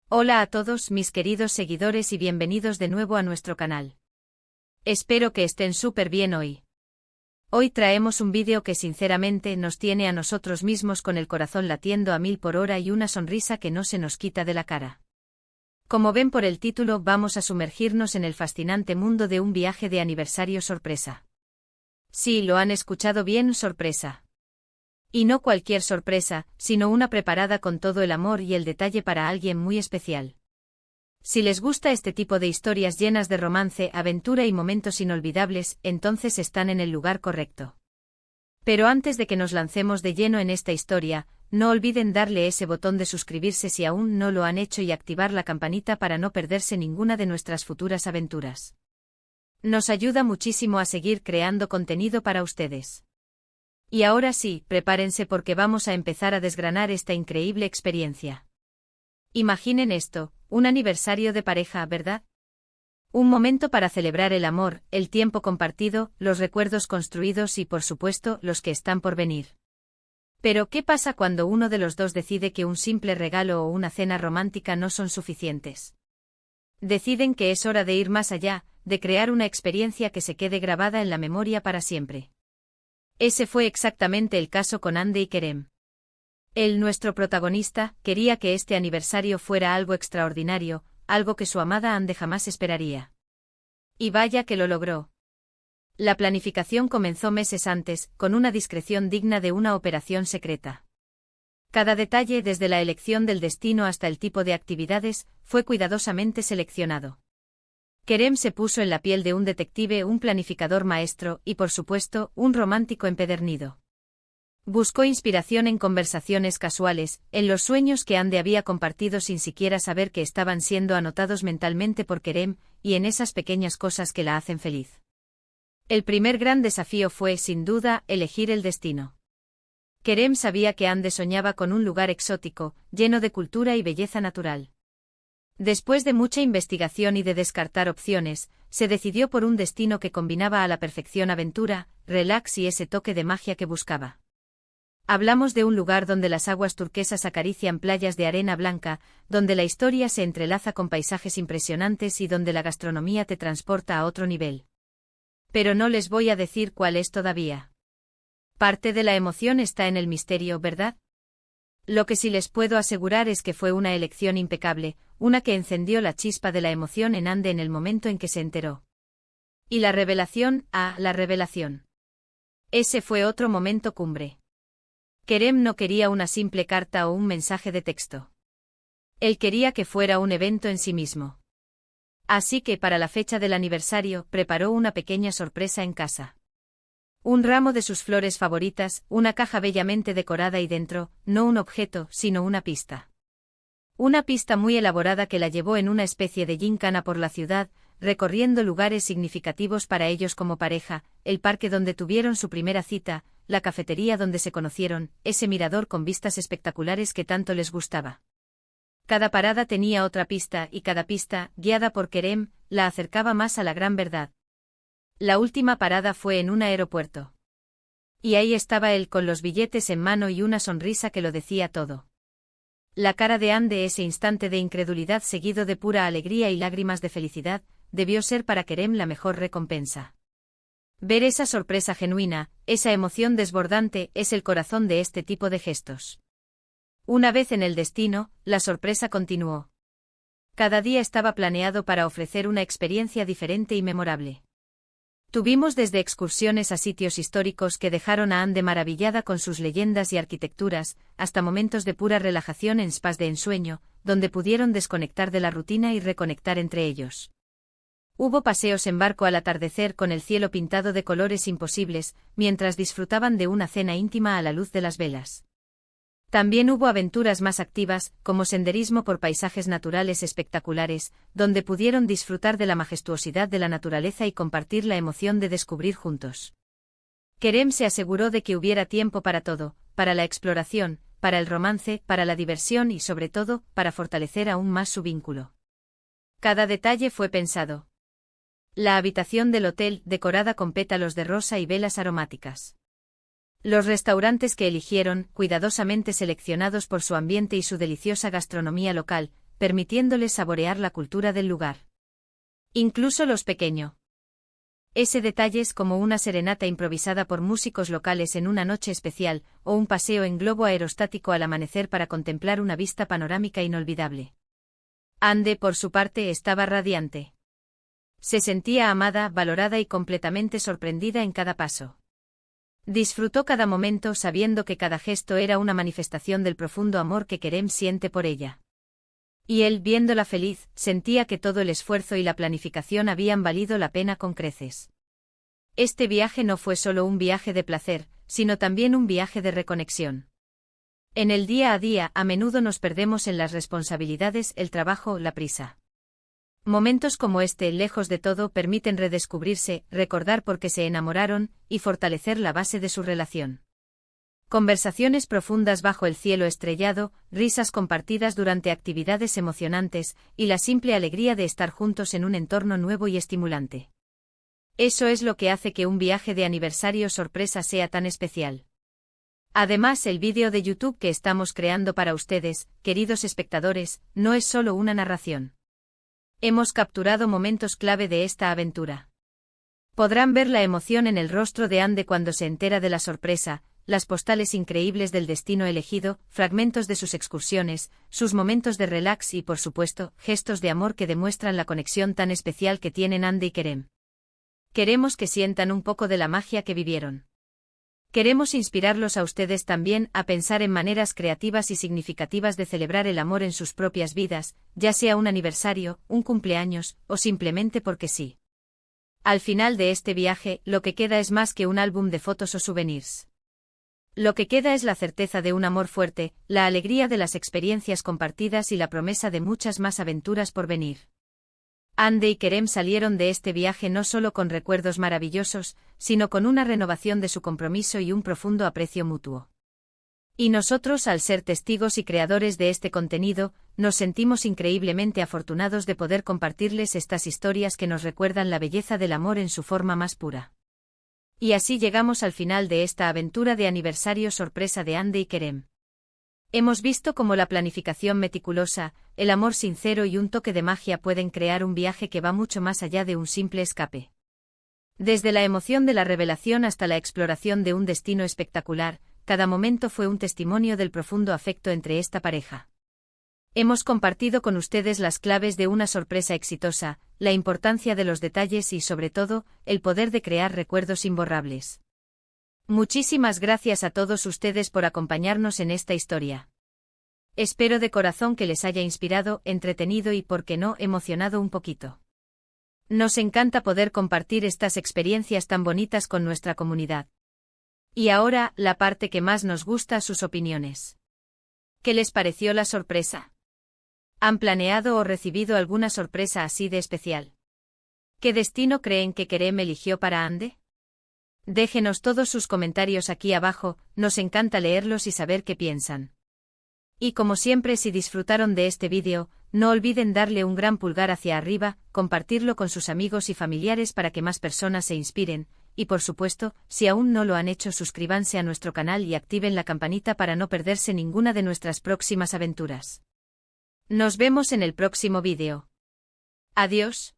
Hola a todos mis queridos seguidores y bienvenidos de nuevo a nuestro canal. Espero que estén súper bien hoy. Hoy traemos un vídeo que sinceramente nos tiene a nosotros mismos con el corazón latiendo a 1000 por hora y una sonrisa que no se nos quita de la cara. Como ven por el título, vamos a sumergirnos en el fascinante mundo de un viaje de aniversario sorpresa. Sí, lo han escuchado bien, sorpresa. Y no cualquier sorpresa, sino una preparada con todo el amor y el detalle para alguien muy especial. Si les gusta este tipo de historias llenas de romance, aventura y momentos inolvidables, entonces están en el lugar correcto. Pero antes de que nos lancemos de lleno en esta historia, no olviden darle ese botón de suscribirse si aún no lo han hecho y activar la campanita para no perderse ninguna de nuestras futuras aventuras. Nos ayuda muchísimo a seguir creando contenido para ustedes. Y ahora sí, prepárense porque vamos a empezar a desgranar esta increíble experiencia. Imaginen esto, un aniversario de pareja, ¿verdad? Un momento para celebrar el amor, el tiempo compartido, los recuerdos construidos y por supuesto, los que están por venir. Pero ¿qué pasa cuando uno de los dos decide que un simple regalo o una cena romántica no son suficientes? Deciden que es hora de ir más allá, de crear una experiencia que se quede grabada en la memoria para siempre. Ese fue exactamente el caso con Ande y Kerem. Él, nuestro protagonista, quería que este aniversario fuera algo extraordinario, algo que su amada Ande jamás esperaría. Y vaya que lo logró. La planificación comenzó meses antes, con una discreción digna de una operación secreta. Cada detalle, desde la elección del destino hasta el tipo de actividades, fue cuidadosamente seleccionado. Kerem se puso en la piel de un detective, un planificador maestro y, por supuesto, un romántico empedernido. Buscó inspiración en conversaciones casuales, en los sueños que Ande había compartido sin siquiera saber que estaban siendo anotados mentalmente por Kerem, y en esas pequeñas cosas que la hacen feliz. El primer gran desafío fue, sin duda, elegir el destino. Kerem sabía que Ande soñaba con un lugar exótico, lleno de cultura y belleza natural. Después de mucha investigación y de descartar opciones, se decidió por un destino que combinaba a la perfección aventura, relax y ese toque de magia que buscaba. Hablamos de un lugar donde las aguas turquesas acarician playas de arena blanca, donde la historia se entrelaza con paisajes impresionantes y donde la gastronomía te transporta a otro nivel. Pero no les voy a decir cuál es todavía. Parte de la emoción está en el misterio, ¿verdad? Lo que sí les puedo asegurar es que fue una elección impecable, una que encendió la chispa de la emoción en Ande en el momento en que se enteró. Y la revelación, la revelación. Ese fue otro momento cumbre. Kerem no quería una simple carta o un mensaje de texto. Él quería que fuera un evento en sí mismo. Así que para la fecha del aniversario, preparó una pequeña sorpresa en casa. Un ramo de sus flores favoritas, una caja bellamente decorada y dentro, no un objeto, sino una pista. Una pista muy elaborada que la llevó en una especie de gincana por la ciudad, recorriendo lugares significativos para ellos como pareja, el parque donde tuvieron su primera cita, la cafetería donde se conocieron, ese mirador con vistas espectaculares que tanto les gustaba. Cada parada tenía otra pista y cada pista, guiada por Kerem, la acercaba más a la gran verdad. La última parada fue en un aeropuerto. Y ahí estaba él con los billetes en mano y una sonrisa que lo decía todo. La cara de Ande, ese instante de incredulidad seguido de pura alegría y lágrimas de felicidad, debió ser para Kerem la mejor recompensa. Ver esa sorpresa genuina, esa emoción desbordante, es el corazón de este tipo de gestos. Una vez en el destino, la sorpresa continuó. Cada día estaba planeado para ofrecer una experiencia diferente y memorable. Tuvimos desde excursiones a sitios históricos que dejaron a Ande maravillada con sus leyendas y arquitecturas, hasta momentos de pura relajación en spas de ensueño, donde pudieron desconectar de la rutina y reconectar entre ellos. Hubo paseos en barco al atardecer con el cielo pintado de colores imposibles, mientras disfrutaban de una cena íntima a la luz de las velas. También hubo aventuras más activas, como senderismo por paisajes naturales espectaculares, donde pudieron disfrutar de la majestuosidad de la naturaleza y compartir la emoción de descubrir juntos. Kerem se aseguró de que hubiera tiempo para todo, para la exploración, para el romance, para la diversión y sobre todo, para fortalecer aún más su vínculo. Cada detalle fue pensado. La habitación del hotel, decorada con pétalos de rosa y velas aromáticas. Los restaurantes que eligieron, cuidadosamente seleccionados por su ambiente y su deliciosa gastronomía local, permitiéndoles saborear la cultura del lugar. Incluso los pequeños. Ese detalles como una serenata improvisada por músicos locales en una noche especial, o un paseo en globo aerostático al amanecer para contemplar una vista panorámica inolvidable. Ande, por su parte, estaba radiante. Se sentía amada, valorada y completamente sorprendida en cada paso. Disfrutó cada momento sabiendo que cada gesto era una manifestación del profundo amor que Kerem siente por ella. Y él, viéndola feliz, sentía que todo el esfuerzo y la planificación habían valido la pena con creces. Este viaje no fue solo un viaje de placer, sino también un viaje de reconexión. En el día a día, a menudo nos perdemos en las responsabilidades, el trabajo, la prisa. Momentos como este, lejos de todo, permiten redescubrirse, recordar por qué se enamoraron, y fortalecer la base de su relación. Conversaciones profundas bajo el cielo estrellado, risas compartidas durante actividades emocionantes, y la simple alegría de estar juntos en un entorno nuevo y estimulante. Eso es lo que hace que un viaje de aniversario sorpresa sea tan especial. Además, el vídeo de YouTube que estamos creando para ustedes, queridos espectadores, no es solo una narración. Hemos capturado momentos clave de esta aventura. Podrán ver la emoción en el rostro de Ande cuando se entera de la sorpresa, las postales increíbles del destino elegido, fragmentos de sus excursiones, sus momentos de relax y, por supuesto, gestos de amor que demuestran la conexión tan especial que tienen Ande y Kerem. Queremos que sientan un poco de la magia que vivieron. Queremos inspirarlos a ustedes también a pensar en maneras creativas y significativas de celebrar el amor en sus propias vidas, ya sea un aniversario, un cumpleaños, o simplemente porque sí. Al final de este viaje, lo que queda es más que un álbum de fotos o souvenirs. Lo que queda es la certeza de un amor fuerte, la alegría de las experiencias compartidas y la promesa de muchas más aventuras por venir. Ande y Kerem salieron de este viaje no solo con recuerdos maravillosos, sino con una renovación de su compromiso y un profundo aprecio mutuo. Y nosotros, al ser testigos y creadores de este contenido, nos sentimos increíblemente afortunados de poder compartirles estas historias que nos recuerdan la belleza del amor en su forma más pura. Y así llegamos al final de esta aventura de aniversario sorpresa de Ande y Kerem. Hemos visto cómo la planificación meticulosa, el amor sincero y un toque de magia pueden crear un viaje que va mucho más allá de un simple escape. Desde la emoción de la revelación hasta la exploración de un destino espectacular, cada momento fue un testimonio del profundo afecto entre esta pareja. Hemos compartido con ustedes las claves de una sorpresa exitosa, la importancia de los detalles y, sobre todo, el poder de crear recuerdos imborrables. Muchísimas gracias a todos ustedes por acompañarnos en esta historia. Espero de corazón que les haya inspirado, entretenido y, por qué no, emocionado un poquito. Nos encanta poder compartir estas experiencias tan bonitas con nuestra comunidad. Y ahora, la parte que más nos gusta, sus opiniones. ¿Qué les pareció la sorpresa? ¿Han planeado o recibido alguna sorpresa así de especial? ¿Qué destino creen que Kerem eligió para Ande? Déjenos todos sus comentarios aquí abajo, nos encanta leerlos y saber qué piensan. Y como siempre, si disfrutaron de este vídeo, no olviden darle un gran pulgar hacia arriba, compartirlo con sus amigos y familiares para que más personas se inspiren, y por supuesto, si aún no lo han hecho, suscríbanse a nuestro canal y activen la campanita para no perderse ninguna de nuestras próximas aventuras. Nos vemos en el próximo vídeo. Adiós.